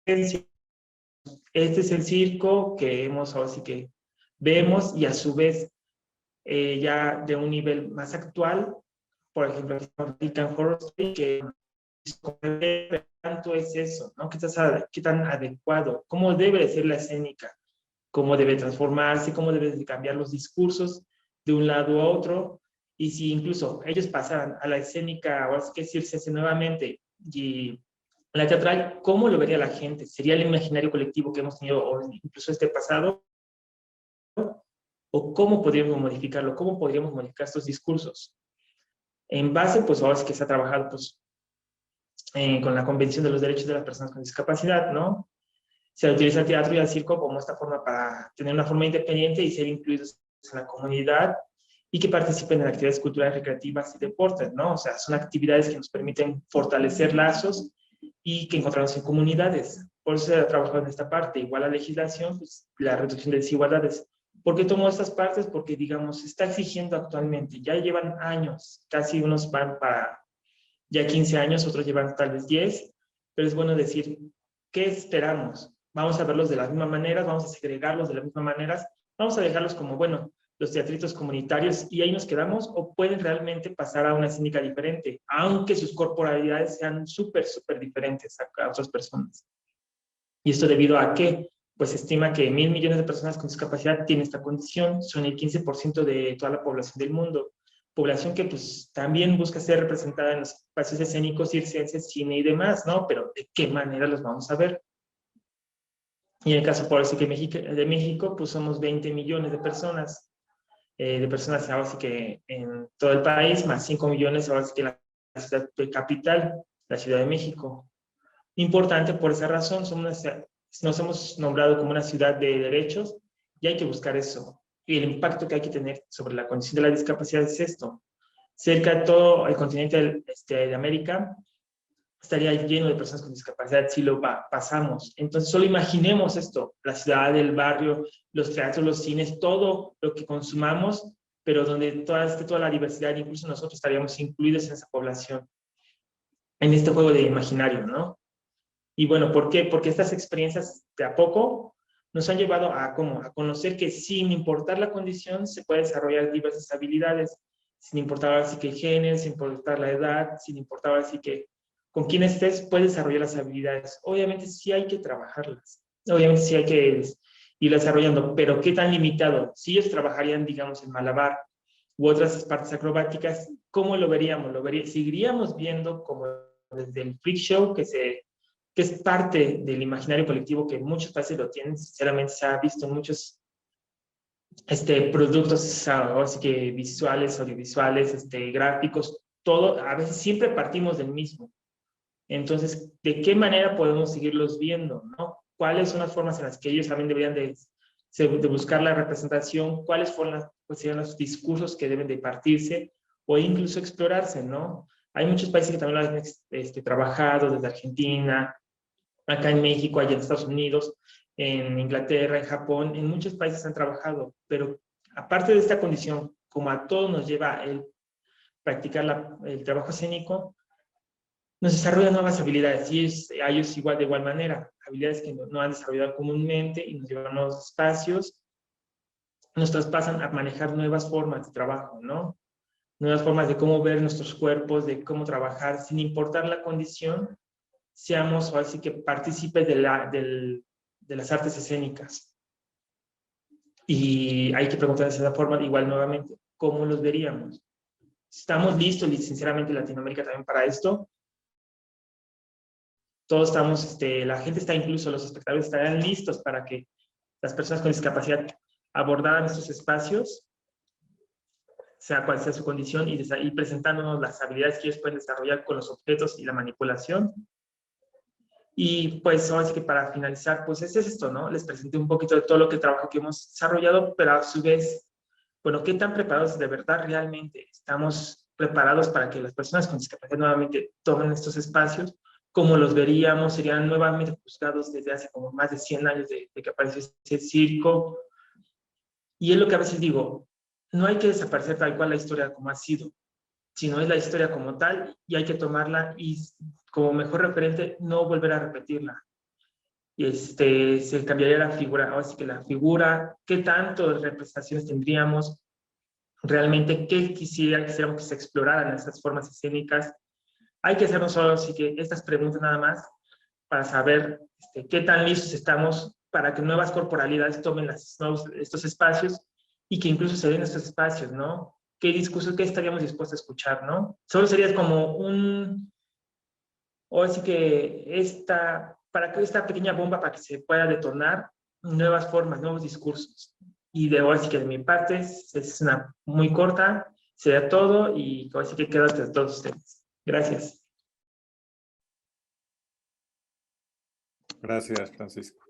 este es el circo que hemos ahora sí que vemos y a su vez ya de un nivel más actual, por ejemplo, American Horror Story, que tanto es eso, ¿no? ¿Qué tan adecuado? ¿Cómo debe de ser la escénica? ¿Cómo debe transformarse? ¿Cómo debe de cambiar los discursos de un lado a otro? Y si incluso ellos pasaran a la escénica, ahora sí que decirse nuevamente, y la teatral, ¿cómo lo vería la gente? ¿Sería el imaginario colectivo que hemos tenido, o incluso este pasado? ¿O cómo podríamos modificarlo? ¿Cómo podríamos modificar estos discursos? En base, pues ahora sí que se ha trabajado, pues, con la Convención de los Derechos de las Personas con Discapacidad, ¿no? Se utiliza el teatro y el circo como esta forma para tener una forma independiente y ser incluidos en la comunidad y que participen en actividades culturales, recreativas y deportes, ¿no? O sea, son actividades que nos permiten fortalecer lazos y que encontramos en comunidades. Por eso se ha trabajado en esta parte. Igual la legislación, pues, la reducción de desigualdades. ¿Por qué tomo estas partes? Porque, digamos, se está exigiendo actualmente. Ya llevan años, casi unos van para ya 15 años, otros llevan tal vez 10, pero es bueno decir, ¿qué esperamos? Vamos a verlos de la misma manera, vamos a segregarlos de la misma manera, vamos a dejarlos como, bueno, los teatritos comunitarios y ahí nos quedamos, o pueden realmente pasar a una escénica diferente, aunque sus corporalidades sean súper diferentes a otras personas. ¿Y esto debido a qué? Pues se estima que 1.000 millones de personas con discapacidad tienen esta condición, son el 15% de toda la población del mundo. Población que pues también busca ser representada en los espacios escénicos, circenses, cine y demás, ¿no? Pero ¿de qué manera los vamos a ver? Y en el caso, por eso que de México, pues somos 20 millones de personas ahora sí que en todo el país, más 5 millones ahora sí que en la ciudad capital, la Ciudad de México. Importante por esa razón, nos hemos nombrado como una ciudad de derechos y hay que buscar eso. Y el impacto que hay que tener sobre la condición de la discapacidad es esto. Cerca de todo el continente de América estaría lleno de personas con discapacidad si lo pasamos. Entonces, solo imaginemos esto, la ciudad, el barrio, los teatros, los cines, todo lo que consumamos, pero donde toda la diversidad, incluso nosotros estaríamos incluidos en esa población, en este juego de imaginario, ¿no? Y bueno, ¿por qué? Porque estas experiencias de a poco nos han llevado a conocer que sin importar la condición se puede desarrollar diversas habilidades, sin importar así que el género, sin importar la edad, sin importar así que con quién estés, puedes desarrollar las habilidades. Obviamente sí hay que trabajarlas, obviamente sí hay que ir desarrollando, pero ¿qué tan limitado? Si ellos trabajarían, digamos, en malabar u otras partes acrobáticas, ¿cómo lo veríamos? Seguiríamos viendo como desde el freak show que es parte del imaginario colectivo que muchos países lo tienen, sinceramente se ha visto en muchos productos así que visuales, audiovisuales, gráficos, todo, a veces siempre partimos del mismo. Entonces, ¿de qué manera podemos seguirlos viendo, no? ¿Cuáles son las formas en las que ellos también deberían de buscar la representación? ¿Cuáles serían los discursos que deben de partirse o incluso explorarse, no? Hay muchos países que también lo han trabajado, desde Argentina, acá en México, allá en Estados Unidos, en Inglaterra, en Japón, en muchos países han trabajado, pero aparte de esta condición, como a todos nos lleva el practicar el trabajo escénico, nos desarrollan nuevas habilidades y a ellos igual de igual manera, habilidades que no han desarrollado comúnmente y nos llevan a nuevos espacios, nos traspasan a manejar nuevas formas de trabajo, ¿no? Nuevas formas de cómo ver nuestros cuerpos, de cómo trabajar, sin importar la condición, seamos o así que partícipes de las artes escénicas. Y hay que preguntar de esa forma, igual nuevamente, ¿cómo los veríamos? ¿Estamos listos, sinceramente, en Latinoamérica también para esto? Todos estamos, la gente está incluso, los espectadores estarán listos para que las personas con discapacidad abordaran estos espacios, sea cual sea su condición, y presentándonos las habilidades que ellos pueden desarrollar con los objetos y la manipulación. Y pues ahora sí que para finalizar, pues es esto, ¿no? Les presenté un poquito de todo lo que trabajo que hemos desarrollado, pero a su vez, bueno, ¿qué tan preparados de verdad realmente estamos preparados para que las personas con discapacidad nuevamente tomen estos espacios? Como los veríamos, serían nuevamente juzgados desde hace como más de 100 años de que apareció ese circo. Y es lo que a veces digo, no hay que desaparecer tal cual la historia como ha sido, sino es la historia como tal y hay que tomarla y como mejor referente no volver a repetirla. Y se cambiaría la figura, ahora sí que la figura, qué tanto de representaciones tendríamos, realmente qué quisiéramos que se exploraran esas formas escénicas. Hay que hacernos solo así que estas preguntas nada más para saber qué tan listos estamos para que nuevas corporalidades tomen estos espacios y que incluso se den estos espacios, ¿no? ¿Qué discursos, qué estaríamos dispuestos a escuchar, no? Solo sería como o así que para que esta pequeña bomba para que se pueda detonar nuevas formas, nuevos discursos. Y así que de mi parte es una muy corta, sería todo y así que quedo hasta todos ustedes. Gracias. Gracias, Francisco.